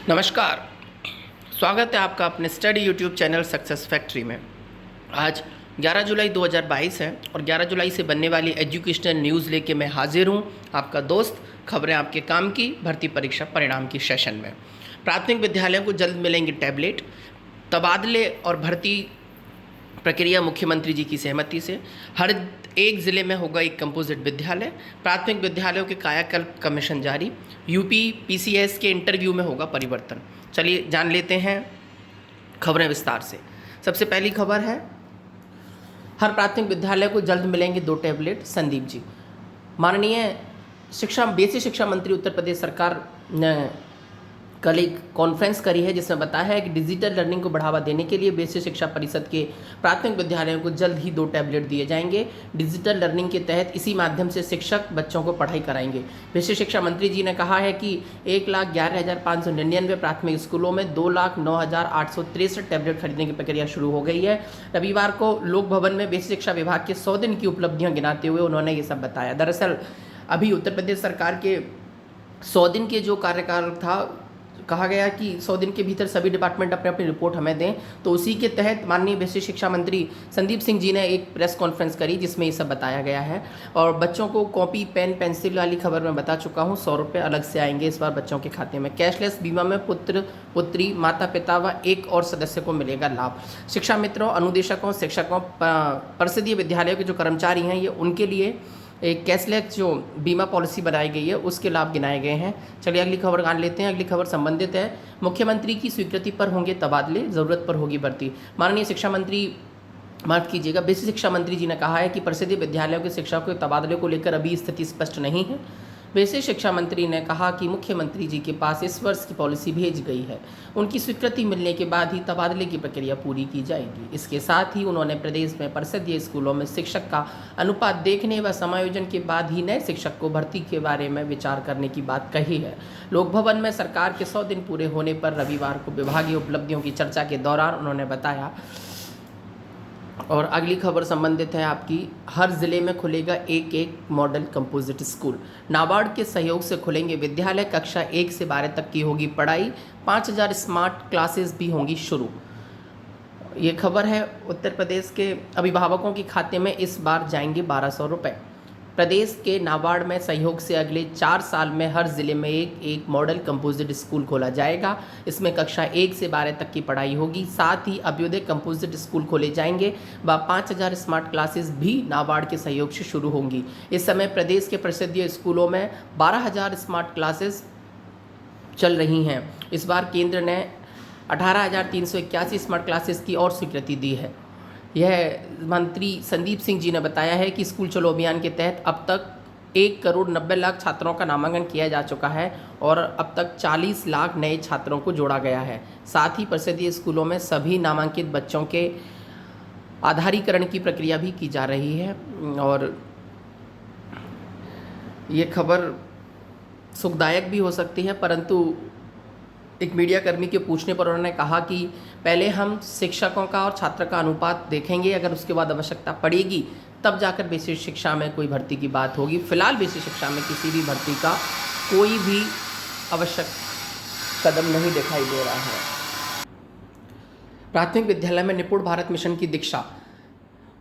नमस्कार। स्वागत है आपका अपने study YouTube channel success factory में। आज 11 जुलाई 2022 है और 11 जुलाई से बनने वाली एजुकेशनल न्यूज़ लेके मैं हाजिर हूँ, आपका दोस्त। खबरें आपके काम की, भर्ती परीक्षा परिणाम की सेशन में। प्राथमिक विद्यालयों को जल्द मिलेंगे टैबलेट। तबादले और भर्ती प्रक्रिया मुख्यमंत्री जी की सहमति से। हर एक ज़िले में होगा एक कंपोजिट विद्यालय। प्राथमिक विद्यालयों के कायाकल्प का मिशन जारी। यूपी पीसीएस के इंटरव्यू में होगा परिवर्तन। चलिए जान लेते हैं खबरें विस्तार से। सबसे पहली खबर है, हर प्राथमिक विद्यालय को जल्द मिलेंगे 2 टैबलेट। संदीप जी, माननीय बेसिक शिक्षा मंत्री उत्तर प्रदेश सरकार ने कल एक कॉन्फ्रेंस करी है जिसमें बताया है कि डिजिटल लर्निंग को बढ़ावा देने के लिए बेसिक शिक्षा परिषद के प्राथमिक विद्यालयों को जल्द ही 2 टैबलेट दिए जाएंगे। डिजिटल लर्निंग के तहत इसी माध्यम से शिक्षक बच्चों को पढ़ाई कराएंगे। बेसिक शिक्षा मंत्री जी ने कहा है कि 1,11,599 प्राथमिक स्कूलों में 2,09,863 टैबलेट खरीदने की प्रक्रिया शुरू हो गई है। रविवार को लोक भवन में बेसिक शिक्षा विभाग के 100 दिन की उपलब्धियां गिनाते हुए उन्होंने ये सब बताया। दरअसल अभी उत्तर प्रदेश सरकार के 100 दिन के जो कार्यकाल था, कहा गया कि 100 दिन के भीतर सभी डिपार्टमेंट अपने अपनी रिपोर्ट हमें दें, तो उसी के तहत माननीय बेसिक शिक्षा मंत्री संदीप सिंह जी ने एक प्रेस कॉन्फ्रेंस करी जिसमें ये सब बताया गया है। और बच्चों को कॉपी पेन पेंसिल वाली खबर मैं बता चुका हूँ, 100 रुपये अलग से आएंगे इस बार बच्चों के खाते में। कैशलेस बीमा में पुत्र पुत्री माता पिता व एक और सदस्य को मिलेगा लाभ। शिक्षा मित्रों, अनुदेशकों, शिक्षकों, परिषदीय विद्यालयों के जो कर्मचारी हैं, ये उनके लिए एक कैशलेस जो बीमा पॉलिसी बनाई गई है उसके लाभ गिनाए गए हैं। चलिए अगली खबर जान लेते हैं। अगली खबर संबंधित है, मुख्यमंत्री की स्वीकृति पर होंगे तबादले, ज़रूरत पर होगी भर्ती। माननीय शिक्षा मंत्री, माफ कीजिएगा, बेसिक शिक्षा मंत्री जी ने कहा है कि परिषदीय विद्यालयों के शिक्षकों के तबादले को लेकर अभी स्थिति स्पष्ट नहीं है। बेसिक शिक्षा मंत्री ने कहा कि मुख्यमंत्री जी के पास इस वर्ष की पॉलिसी भेज गई है, उनकी स्वीकृति मिलने के बाद ही तबादले की प्रक्रिया पूरी की जाएगी। इसके साथ ही उन्होंने प्रदेश में परिषदीय स्कूलों में शिक्षक का अनुपात देखने व समायोजन के बाद ही नए शिक्षक को भर्ती के बारे में विचार करने की बात कही है। लोक भवन में सरकार के 100 दिन पूरे होने पर रविवार को विभागीय उपलब्धियों की चर्चा के दौरान उन्होंने बताया। और अगली खबर संबंधित है आपकी, हर ज़िले में खुलेगा एक मॉडल कंपोजिट स्कूल। नाबार्ड के सहयोग से खुलेंगे विद्यालय। कक्षा 1 से 12 तक की होगी पढ़ाई। 5,000 स्मार्ट क्लासेस भी होंगी शुरू। ये खबर है, उत्तर प्रदेश के अभिभावकों के खाते में इस बार जाएंगे 1,200 रुपये। प्रदेश के नाबार्ड में सहयोग से अगले 4 साल में हर ज़िले में एक मॉडल कंपोजिट स्कूल खोला जाएगा। इसमें कक्षा 1 से 12 तक की पढ़ाई होगी। साथ ही अभ्युदय कंपोजिट स्कूल खोले जाएंगे व 5,000 स्मार्ट क्लासेस भी नाबार्ड के सहयोग से शुरू होंगी। इस समय प्रदेश के परिषदीय स्कूलों में 12,000 स्मार्ट क्लासेस चल रही हैं। इस बार केंद्र ने 18,381 स्मार्ट क्लासेस की और स्वीकृति दी है। यह मंत्री संदीप सिंह जी ने बताया है कि स्कूल चलो अभियान के तहत अब तक 1,90,00,000 छात्रों का नामांकन किया जा चुका है और अब तक 40 लाख नए छात्रों को जोड़ा गया है। साथ ही परिषदीय स्कूलों में सभी नामांकित बच्चों के आधारीकरण की प्रक्रिया भी की जा रही है। और ये खबर सुखदायक भी हो सकती है, परंतु एक मीडिया कर्मी के पूछने पर उन्होंने कहा कि पहले हम शिक्षकों का और छात्र का अनुपात देखेंगे, अगर उसके बाद आवश्यकता पड़ेगी तब जाकर बेसिक शिक्षा में कोई भर्ती की बात होगी। फिलहाल बेसिक शिक्षा में किसी भी भर्ती का कोई भी आवश्यक कदम नहीं दिखाई दे रहा है। प्राथमिक विद्यालय में निपुण भारत मिशन की दीक्षा।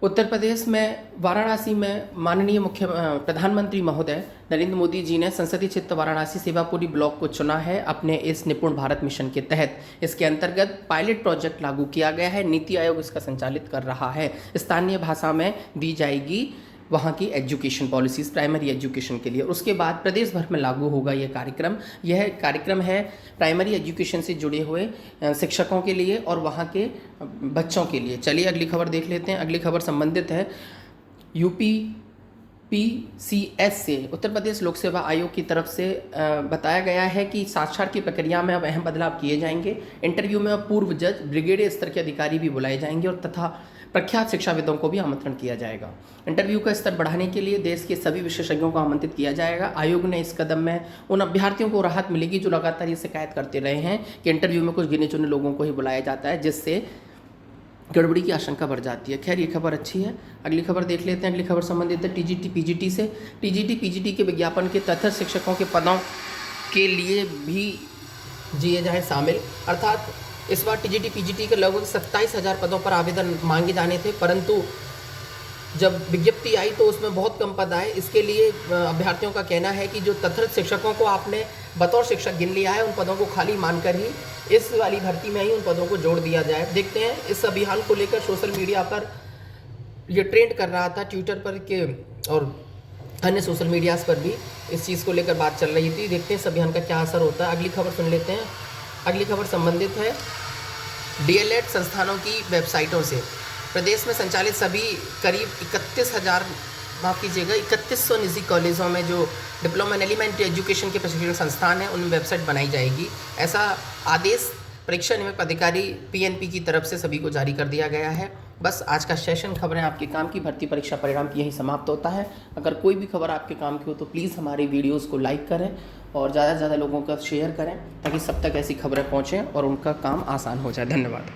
उत्तर प्रदेश में वाराणसी में माननीय प्रधानमंत्री महोदय नरेंद्र मोदी जी ने संसदीय क्षेत्र वाराणसी सेवापुरी ब्लॉक को चुना है अपने इस निपुण भारत मिशन के तहत। इसके अंतर्गत पायलट प्रोजेक्ट लागू किया गया है। नीति आयोग इसका संचालित कर रहा है। स्थानीय भाषा में दी जाएगी वहाँ की एजुकेशन पॉलिसीज़ प्राइमरी एजुकेशन के लिए। उसके बाद प्रदेश भर में लागू होगा ये कार्यक्रम। यह कार्यक्रम है प्राइमरी एजुकेशन से जुड़े हुए शिक्षकों के लिए और वहाँ के बच्चों के लिए। चलिए अगली खबर देख लेते हैं। अगली खबर संबंधित है यूपी पीसीएस से। उत्तर प्रदेश लोक सेवा आयोग की तरफ से बताया गया है कि साक्षात्कार की प्रक्रिया में अब अहम बदलाव किए जाएंगे। इंटरव्यू में अब पूर्व जज, ब्रिगेडियर स्तर के अधिकारी भी बुलाए जाएंगे और तथा प्रख्यात शिक्षाविदों को भी आमंत्रण किया जाएगा। इंटरव्यू का स्तर बढ़ाने के लिए देश के सभी विशेषज्ञों को आमंत्रित किया जाएगा। आयोग ने इस कदम में उन अभ्यर्थियों को राहत मिलेगी जो लगातार ये शिकायत करते रहे हैं कि इंटरव्यू में कुछ गिने चुने लोगों को ही बुलाया जाता है, जिससे गड़बड़ी की आशंका बढ़ जाती है। खैर ये खबर अच्छी है। अगली खबर देख लेते हैं। अगली खबर संबंधित है टीजीटी पीजीटी से। टीजीटी पीजीटी के विज्ञापन के तथ्य शिक्षकों के पदों के लिए भी जिए जाएँ शामिल। अर्थात इस बार टीजीटी पीजीटी के लगभग 27,000 पदों पर आवेदन मांगे जाने थे, परंतु जब विज्ञप्ति आई तो उसमें बहुत कम पद आए। इसके लिए अभ्यर्थियों का कहना है कि जो तथाकथित शिक्षकों को आपने बतौर शिक्षक गिन लिया है, उन पदों को खाली मानकर ही इस वाली भर्ती में ही उन पदों को जोड़ दिया जाए। देखते हैं, इस अभियान को लेकर सोशल मीडिया पर ये ट्रेंड कर रहा था, ट्विटर पर के और अन्य सोशल मीडियाज़ पर भी इस चीज़ को लेकर बात चल रही थी। देखते हैं इस अभियान का क्या असर होता है। अगली खबर सुन लेते हैं। अगली खबर संबंधित है डीएलएड संस्थानों की वेबसाइटों से। प्रदेश में संचालित सभी करीब 3100 निजी कॉलेजों में जो डिप्लोमा इन एलिमेंट्री एजुकेशन के प्रशिक्षण संस्थान हैं, उनमें वेबसाइट बनाई जाएगी। ऐसा आदेश परीक्षा नियामक अधिकारी पीएनपी की तरफ से सभी को जारी कर दिया गया है। बस आज का सेशन खबरें आपके काम की भर्ती परीक्षा परिणाम की यही समाप्त होता है। अगर कोई भी खबर आपके काम की हो तो प्लीज़ हमारी वीडियोज़ को लाइक करें और ज़्यादा से ज़्यादा लोगों का शेयर करें, ताकि सब तक ऐसी खबरें पहुँचें और उनका काम आसान हो जाए। धन्यवाद।